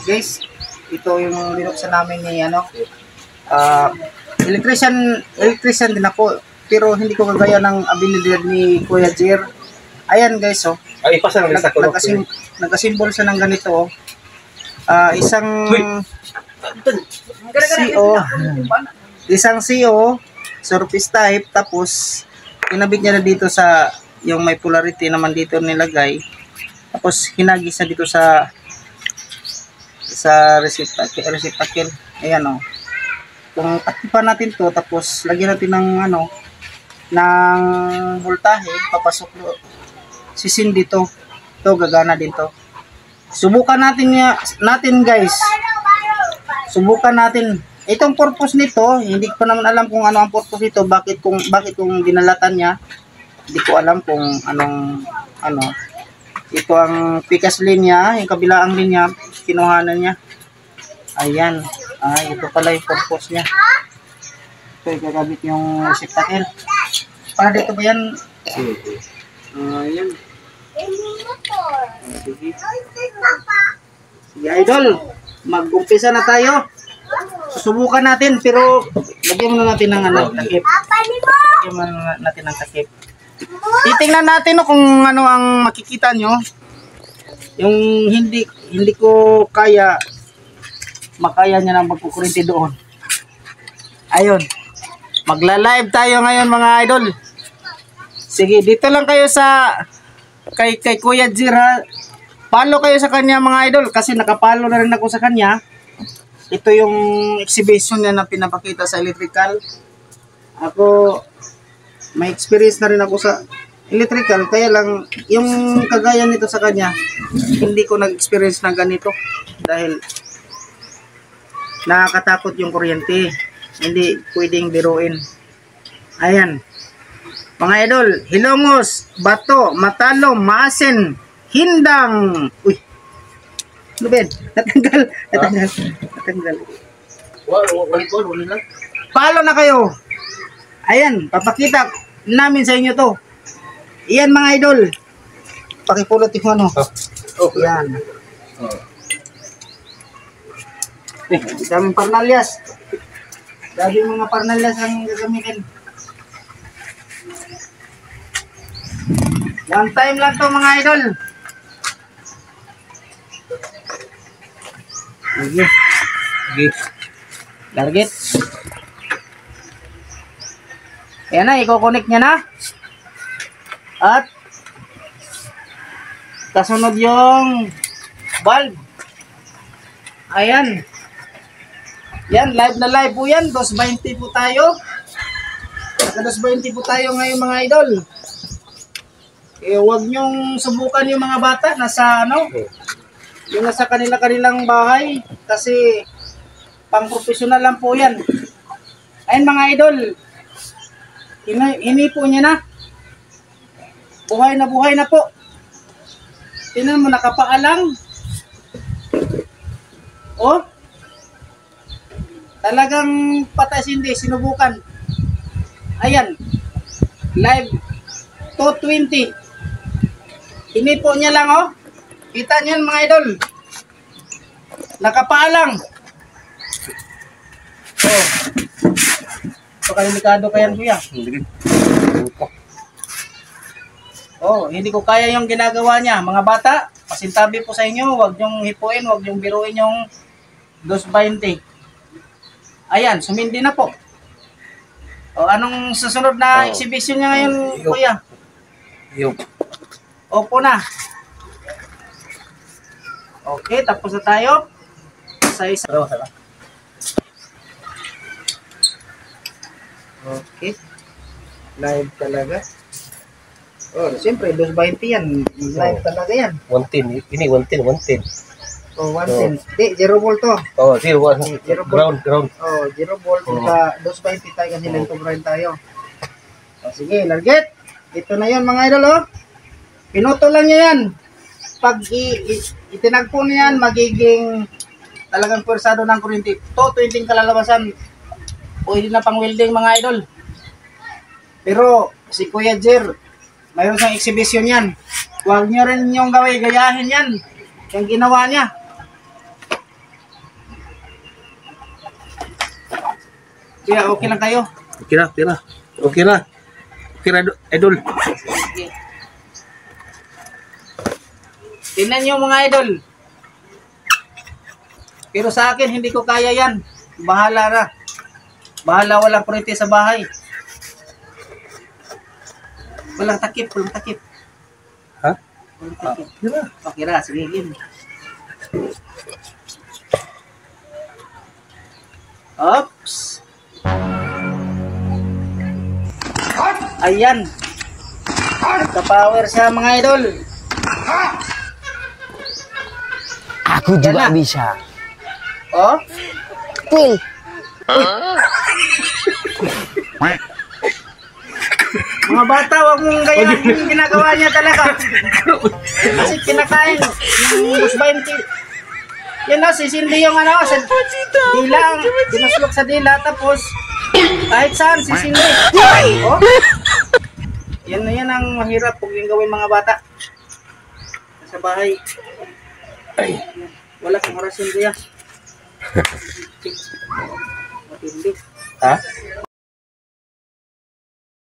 guys, ito yung binuksan namin ni uh, electrician din ako, pero hindi ko kagaya ng abilidad ni Kuya Jer. Ayan guys, oh. Ay, ipasa lang sa kulok. Nagasimbol siya ng ganito, oh. Isang CO, surface type, tapos kinabit niya na dito sa yung may polarity naman dito nilagay, tapos hinagis na dito sa receptacle. Ayan, oh. Kung takipan natin to, tapos lagyan natin ng ng voltahe, papasok sisin dito, to gagana din to. Subukan natin guys. Subukan natin. Itong purpose nito, hindi ko naman alam kung ano ang purpose nito, bakit kung ginalatan niya. Hindi ko alam kung anong Ito ang pikas linya, yung kabilaang linya, kinuhanan niya. Ayan. Ito pala yung purpose niya. Ito yung gagabit yung receptacle. Para dito ba yan? Ayan. Sige. Sige idol, mag-umpisa na tayo. Susubukan natin, pero lagyan muna natin ng takip. Lagyan muna natin ng takip. Titingnan natin kung ano ang makikita nyo. Yung hindi ko makaya niya na magkukurente doon. Ayun. Magla-live tayo ngayon mga idol. Sige, dito lang kayo sa kay Kuya Jira. Follow kayo sa kanya mga idol, kasi nakapalo na rin ako sa kanya. Ito yung exhibition niya na pinapakita sa electrical. Ako may experience na rin ako sa electrical, kaya lang yung kagaya nito sa kanya, hindi ko nag-experience na ganito dahil nakakatakot yung kuryente. Hindi pwedeng biruin. Ayan. Mga idol, Hilongos, Bato, Matalo, Maasin, Hindang. Uy. Ano ba yan? Natanggal. Wala. Palo na kayo. Ayan, papakita namin sa inyo to. Iyan mga idol. Pakipulot yung Yan. Daming parnalyas. Daming mga parnalyas ang gagamitin. One time lang to mga idol. Sige. Target. Ayan na, i-connect niya na. At kasunod yung bulb. Ayan. Yan, live na live po yan. 220 po tayo. 220 po tayo ngayon mga idol. Huwag nyong subukan yung mga bata nasa yung nasa kanilang bahay, kasi pang-professional lang po yan. Ayun mga idol, hinipo niya na. Buhay na po. Tingnan mo, nakapaalang. Oh, talagang patay hindi, sinubukan. Ayan, live 220. Hinipo niya lang, oh. Kita niyan mga idol. Nakapaalang. Oh. Pagkalimikado kayan kuya. Oh, hindi ko kaya yung ginagawa niya. Mga bata, pasintabi po sa inyo, huwag niyong hipuin, huwag niyong biruin yung 220. Ayan, sumindi na po. O, anong susunod na exhibition niya ngayon, kuya? Opo na. Okay, tapos na tayo. Isa-isa. Okay. Live talaga. Oh, siyempre, 220 yan. Live talaga yan. 110. Ini 110. Oh, 110. Di, 0 volt to. Oh, 0 volt. Ground. Oh, 0 volt. Sa 220 tayo kasi nagtubrain tayo. Oh, sige, larget. Ito na yan mga idol, oh. Pinuto lang niya yan. Pag itinagpo niya yan, magiging talagang pwersado ng kuryente. 220 kalalabasan. Pwede na pang welding mga idol. Pero si Kuya Jer, mayroon siyang exhibition yan. Huwag nyo rin yung gayahin yan. Yung ginawa niya. Kuya, okay lang kayo? Okay na, okay na. Okay na. Okay na, idol. Sige. Tingnan nyo mga idol. Pero sa akin, hindi ko kaya yan. Bahala na. Bahala, walang kurente sa bahay. Walang takip, walang takip. Ha? Walang takip. Okay na. Okay na, sige, game. Oops. Ayan. Nagka-power siya mga idol. Aku Yan juga na. bisa. Oh. Will. Mga bata, wag mong ganyan yung ginagawa niya talaga. Kasi kinakain yung Boss 20. Yan na, sisindi yung ano, sa dila, sinuslok sa dila, tapos kahit saan, sisindi. Oh. Yan na yan ang mahirap kung yung gawin mga bata. Sa bahay. Ay, wala kang orasin kuya. Matindi. Ha?